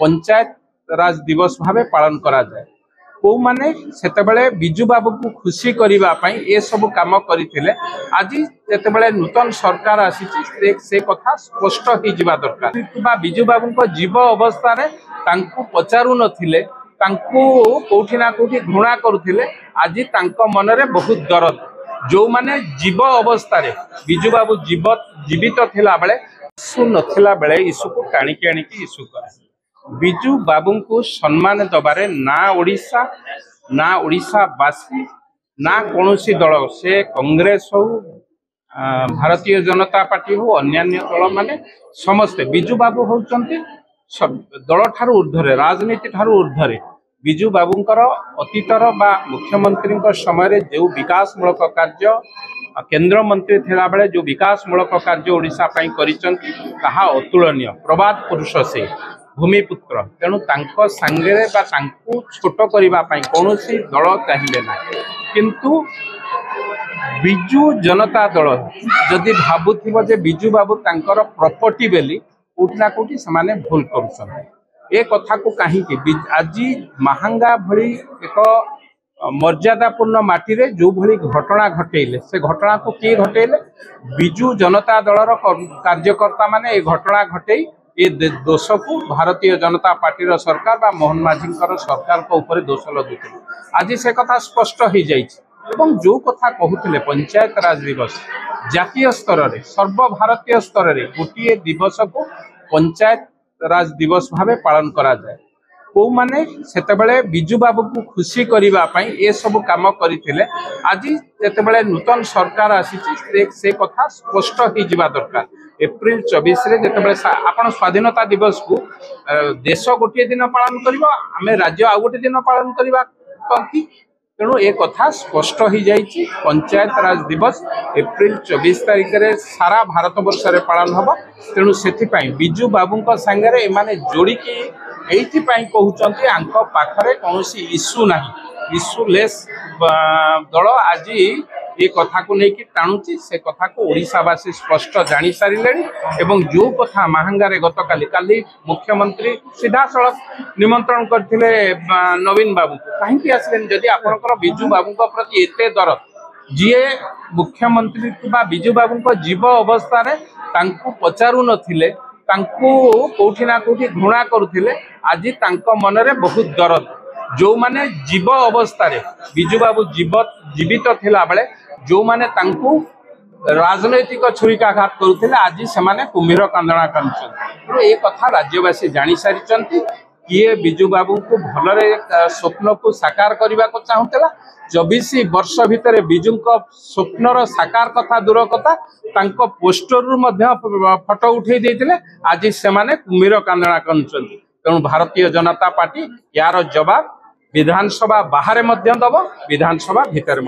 पंचायत राज दिवस भाव पालन करा जाए। को माने सेतेबेले बिजू बाबू को खुशी करने ये सब काम करते आज जिते नूतन सरकार आसी से कथा स्पष्ट हो दरकार। बिजू बाबू जीव अवस्था पचारू नथिले कोठी ना कोठी घृणा करुथिले आज मनरे बहुत दर्द जो माने जीव अवस्था बिजू बाबू जीवित थिला बेले यीशु नथिला बेले यीशु को टाणिकी आणिकी यीशु करे। बिजू बाबू को सम्मान दबारे ना ओडिशा ना ओडिशावासी ना कौनसी दल से कांग्रेस हो भारतीय जनता पार्टी हो अन्यान्य दल माने समस्ते बिजू बाबू होउचंती दल ठारू ऊर्ध्वरे राजनीति ठारू ऊर्ध्वरे। बिजू बाबूंकर अतीतर बा मुख्यमंत्री समय जो विकासमूलक कार्य केंद्र मंत्री थिला बेले जो विकासमूलक कार्य ओडिशा पई करिसंती ताहा अतुलनीय प्रबाद पुरुष से भूमिपुत्र तेणु सांगे छोट करने कौन दल चाहिए ना किंतु बिजू जनता दल जदि भावुव जे बिजू बाबू तांकर प्रॉपर्टी बेली कोठी ना कोठी से भूल कर कथा को कहीं आज महांगा भली एक मर्यादापूर्ण माटी रे जो भली घटना घटेले से घटना को किए घटेले बिजू जनता दलर कार्यकर्ता माने ये घटना घटे ये दोष को भारतीय जनता पार्टी सरकार बा मोहन माझी सरकार को ऊपर दोष लगुते आज से कथा स्पष्ट हो जाइए। जो कथा कहते पंचायत राज दिवस जातीय स्तर में सर्वभारतीय स्तर में गोटे दिवस को पंचायत राज दिवस भाव पालन करा जाए। को माने सेतेबेले बिजू बाबू को खुशी करने ये सब काम करते आज जिते नूतन सरकार आसी से कथा स्पष्ट हो दरकार। एप्रिल 24 रे जिते आपण स्वाधीनता दिवस को देश गोटे दिन पालन कर आम राज्य आ गोटे दिन पालन करवा तेणु ये कथा स्पष्ट हो जाइए। पंचायत राज दिवस एप्रिल 24 तारिख में सारा भारत वर्ष रे पालन हम तेणु से बिजू बाबू सांगे एमाने जोड़िकी एइथिपाई कहउचंती आंक पाखरे कौनसी इश्यू नाही इश्यू लेस दल आज ये कथा को लेकिन टाणुची से कथा को ओडिशावासी स्पष्ट जानी सारे एवं जो कथा महांगारे गतकाली काली मुख्यमंत्री सीधा सड़क निमंत्रण करथिले नवीन बाबू कहीं आसलेन जदि आपनकर बिजू बाबू प्रति एते दरद जी मुख्यमंत्री बिजू बाबू जीव अवस्था पचारू नथिले कोठी ना कोठी घृणा करुथिले आज मनरे बहुत दर्द जो माने जीव अवस्था बिजू बाबू जीवित थिला बेले जो माने राजनैतिक छुरिकाघात करुथिले आज से कुम्भीर कांदना कर ये कथा राज्यवासी जानी सारी किए बिजू बाबू को भलरे स्वप्न को साकार करने को चाहूला 24 वर्ष भितर बिजू स्वप्नर साकार कथा दूर कथा पोस्टर फटो उठे देते आज से कुम्भीर कांदना कर तेणु भारतीय जनता पार्टी यार जवाब विधानसभा बाहर दब विधानसभा भितर।